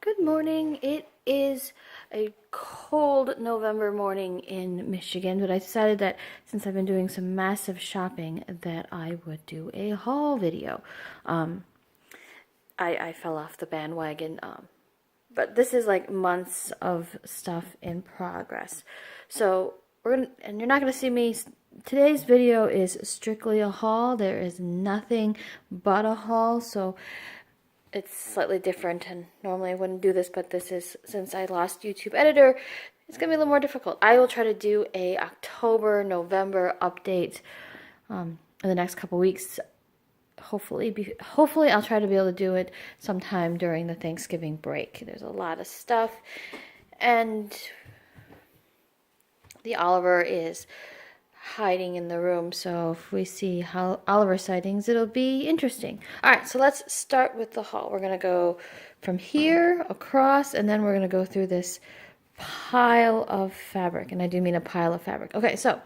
Good morning. It is a cold November morning in Michigan, but I decided that since I've been doing some massive shopping that I would do a haul video. I fell off the bandwagon, but this is like months of stuff in progress. So and you're not gonna see me. Today's video is strictly a haul. There is nothing but a haul, so it's slightly different, and normally I wouldn't do this, but this is, since I lost YouTube editor, it's gonna be a little more difficult. I will try to do a October, November update in the next couple weeks. Hopefully I'll try to be able to do it sometime during the Thanksgiving break. There's a lot of stuff, and the Oliver is hiding in the room, so if we see how Oliver sightings, it'll be interesting. Alright, so let's start with the haul. We're gonna go from here across, and then we're gonna go through this pile of fabric, and I do mean a pile of fabric. Okay, so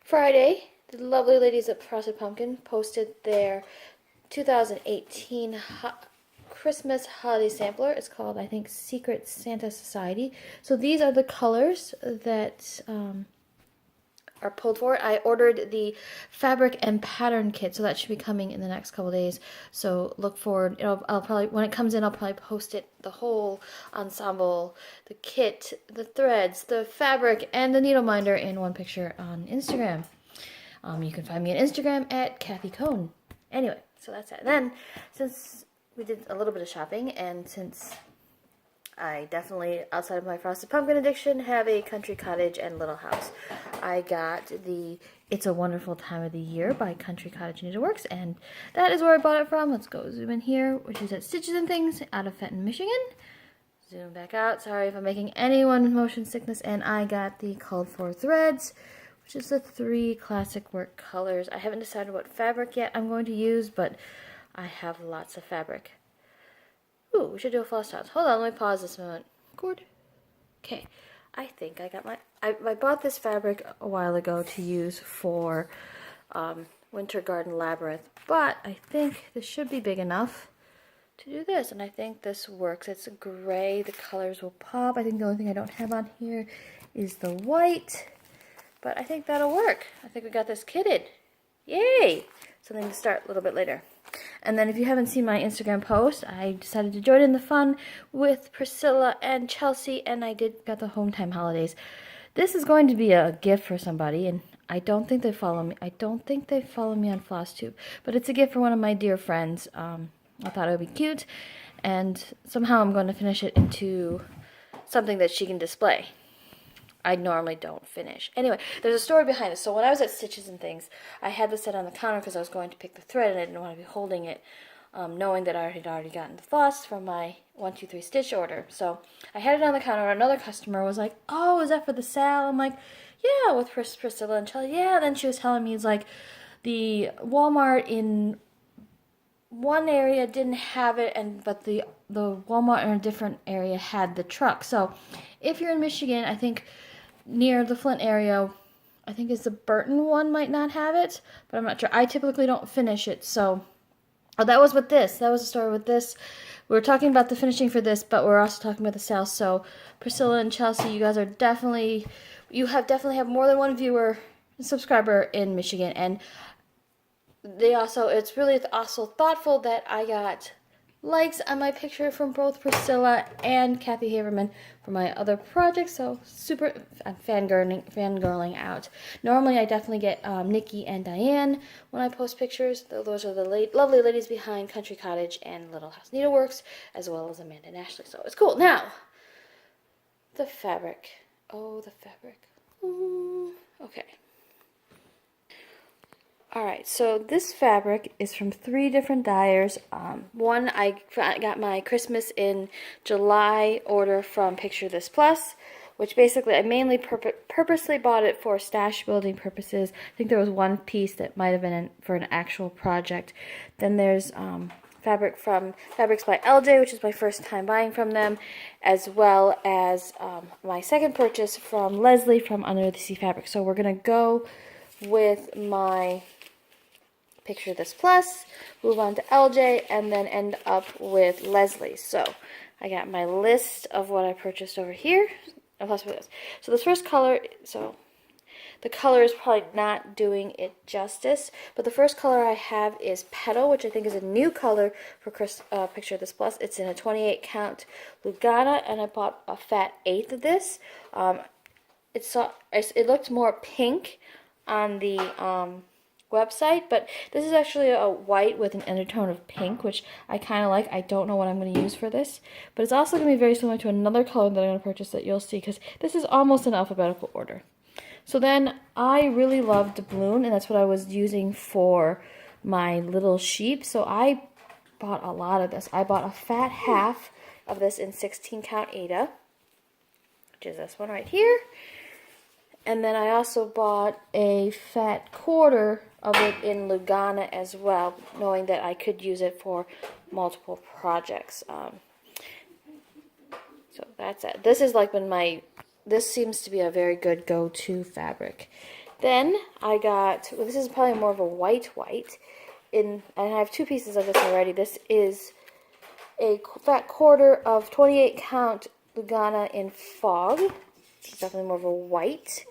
Friday, the lovely ladies at Frosted Pumpkin posted their 2018 Christmas holiday sampler. It's called, I think, Secret Santa Society. So these are the colors that are pulled for it. I ordered the fabric and pattern kit, so that should be coming in the next couple days. So look forward. I'll probably, when it comes in, I'll probably post it, the whole ensemble, the kit, the threads, the fabric, and the needle minder in one picture on Instagram. You can find me on Instagram at Cathikohn. Anyway, so that's it. Then, since we did a little bit of shopping, and since I definitely, outside of my Frosted Pumpkin addiction, have a country cottage and little house, I got the It's a Wonderful Time of the Year by Country Cottage Needleworks, and that is where I bought it from. Let's go zoom in here, which is at Stitches and Things out of Fenton, Michigan. Zoom back out. Sorry if I'm making anyone with motion sickness. And I got the called for threads, which is the 3 classic work colors. I haven't decided what fabric yet I'm going to use, but I have lots of fabric. Ooh, we should do a floss toss. Hold on, let me pause this moment. Record. Okay, I think I got I bought this fabric a while ago to use for Winter Garden Labyrinth, but I think this should be big enough to do this, and I think this works. It's gray, the colors will pop. I think the only thing I don't have on here is the white, but I think that'll work. I think we got this kitted. Yay! Something to start a little bit later. And then if you haven't seen my Instagram post, I decided to join in the fun with Priscilla and Chelsea, and I got the home time holidays. This is going to be a gift for somebody, and I don't think they follow me. I don't think they follow me on Flosstube, but it's a gift for one of my dear friends. I thought it would be cute, and somehow I'm going to finish it into something that she can display. I normally don't finish. Anyway, there's a story behind it. So when I was at Stitches and Things, I had this set on the counter because I was going to pick the thread and I didn't want to be holding it, knowing that I had already gotten the floss from my 1, 2, 3 stitch order. So I had it on the counter, and another customer was like, "Oh, is that for the sale?" I'm like, "Yeah," with Priscilla and Chelsea. Yeah, then she was telling me, it's like, the Walmart in one area didn't have it, but the Walmart in a different area had the truck. So if you're in Michigan, I think near the Flint area, I think it's the Burton one, might not have it, but I'm not sure. I typically don't finish it, so that was with this. That was the story with this. We were talking about the finishing for this, but we're also talking about the sale. So Priscilla and Chelsea, you guys are definitely have more than one viewer, subscriber in Michigan, and it's really also thoughtful that I got likes on my picture from both Priscilla and Kathy Haverman for my other projects, so super, I'm fangirling out. Normally I definitely get Nikki and Diane when I post pictures. Those are the lovely ladies behind Country Cottage and Little House Needleworks, as well as Amanda and Ashley, so it's cool. Now, the fabric. Oh, the fabric. Ooh. Okay. Alright, so this fabric is from 3 different dyers. One, I got my Christmas in July order from Picture This Plus, which basically I mainly purposely bought it for stash building purposes. I think there was one piece that might have been for an actual project. Then there's fabric from Fabrics by LJ, which is my first time buying from them, as well as my second purchase from Leslie from Under the Sea Fabric. So we're going to go with my Picture This Plus, move on to LJ, and then end up with Leslie. So I got my list of what I purchased over here. So this first color, so the color is probably not doing it justice, but the first color I have is Petal, which I think is a new color for Picture This Plus. It's in a 28 count Lugana, and I bought a fat eighth of this. It looked more pink on the website, but this is actually a white with an undertone of pink, which I kind of like. I don't know what I'm going to use for this, but it's also going to be very similar to another color that I'm going to purchase that you'll see, because this is almost in alphabetical order. So then I really loved the balloon, and that's what I was using for my little sheep. So I bought a lot of this. I bought a fat half of this in 16 count Aida, which is this one right here. And then I also bought a fat quarter of it in Lugana as well, knowing that I could use it for multiple projects. So that's it. This is like this seems to be a very good go-to fabric. Then I got, this is probably more of a white, and I have two pieces of this already. This is a fat quarter of 28 count Lugana in Fog. It's definitely more of a white.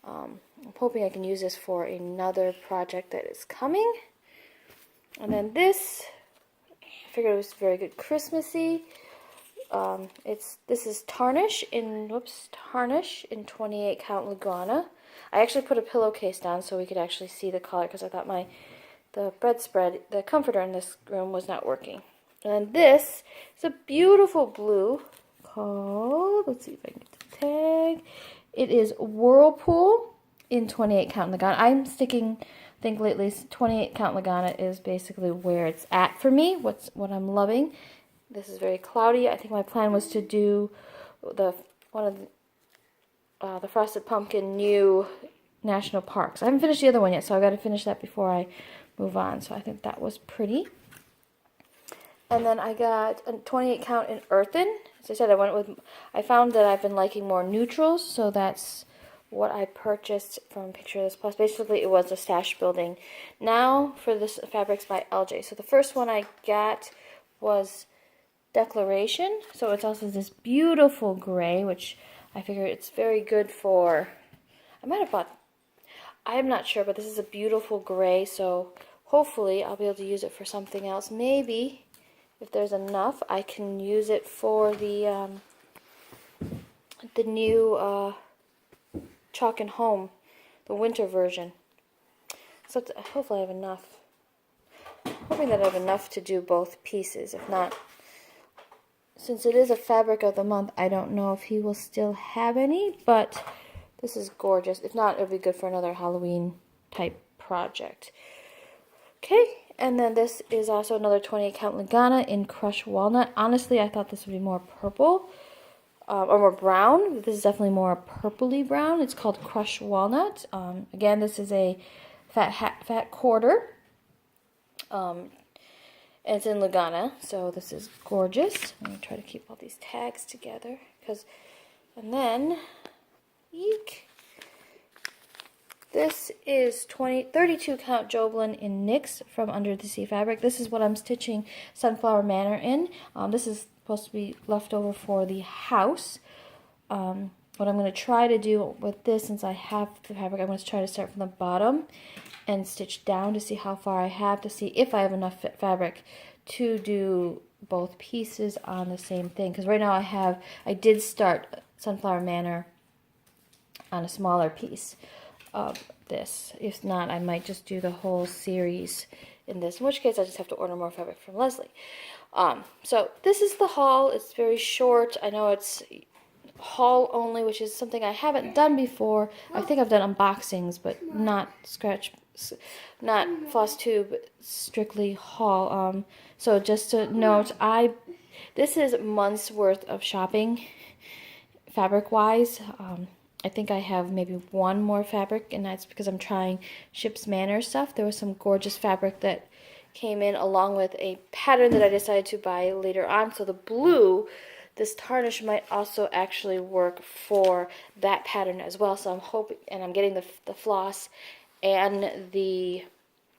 I'm hoping I can use this for another project that is coming. And then this, I figured it was very good Christmassy. This is Tarnish in 28 count Lugana. I actually put a pillowcase down so we could actually see the color, because I thought the bedspread, the comforter in this room was not working. And then this is a beautiful blue called, let's see if I can get the tag. It is Whirlpool in 28 count Lugana. I'm sticking, I think lately, 28 count Lugana is basically where it's at for me, what I'm loving. This is very cloudy. I think my plan was to do the Frosted Pumpkin new national parks. I haven't finished the other one yet, so I've got to finish that before I move on. So I think that was pretty. And then I got a 28 count in Earthen. As I said, I found that I've been liking more neutrals, so that's what I purchased from Picture This Plus. Basically, it was a stash building. Now for this fabrics by LJ. So the first one I got was Declaration. So it's also this beautiful gray, which I figure it's very good for, I might have bought, I am not sure, but this is a beautiful gray, so hopefully I'll be able to use it for something else. Maybe if there's enough, I can use it for the new Chalk and Home, the winter version. So hopefully I have enough. I'm hoping that I have enough to do both pieces. If not, since it is a fabric of the month, I don't know if he will still have any, but this is gorgeous. If not, it'll be good for another Halloween type project. Okay, and then this is also another 28 count Lugana in Crushed Walnut. Honestly, I thought this would be more purple, or more brown. This is definitely more purpley brown. It's called Crushed Walnut. Again, this is a fat quarter. And it's in Lugana, so this is gorgeous. I'm going to try to keep all these tags together, and then, eek. This is 32 count Joblin in NYX from Under the Sea Fabric. This is what I'm stitching Sunflower Manor in. This is supposed to be leftover for the house. What I'm going to try to do with this, since I have the fabric, I'm going to try to start from the bottom and stitch down to see how far I have, to see if I have enough fabric to do both pieces on the same thing. Because right now I did start Sunflower Manor on a smaller piece of this. If not, I might just do the whole series in this, in which case I just have to order more fabric from Leslie. So this is the haul. It's very short. I know it's haul only, which is something I haven't done before. I think I've done unboxings, but not Flosstube, strictly haul. So just to note, this is months worth of shopping fabric wise. I think I have maybe one more fabric, and that's because I'm trying Ship's Manor stuff. There was some gorgeous fabric that came in along with a pattern that I decided to buy later on. So the blue, this tarnish might also actually work for that pattern as well. So I'm hoping, and I'm getting the floss and the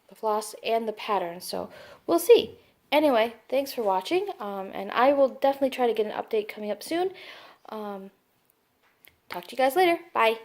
the floss and the pattern. So we'll see. Anyway, thanks for watching, and I will definitely try to get an update coming up soon. Talk to you guys later. Bye.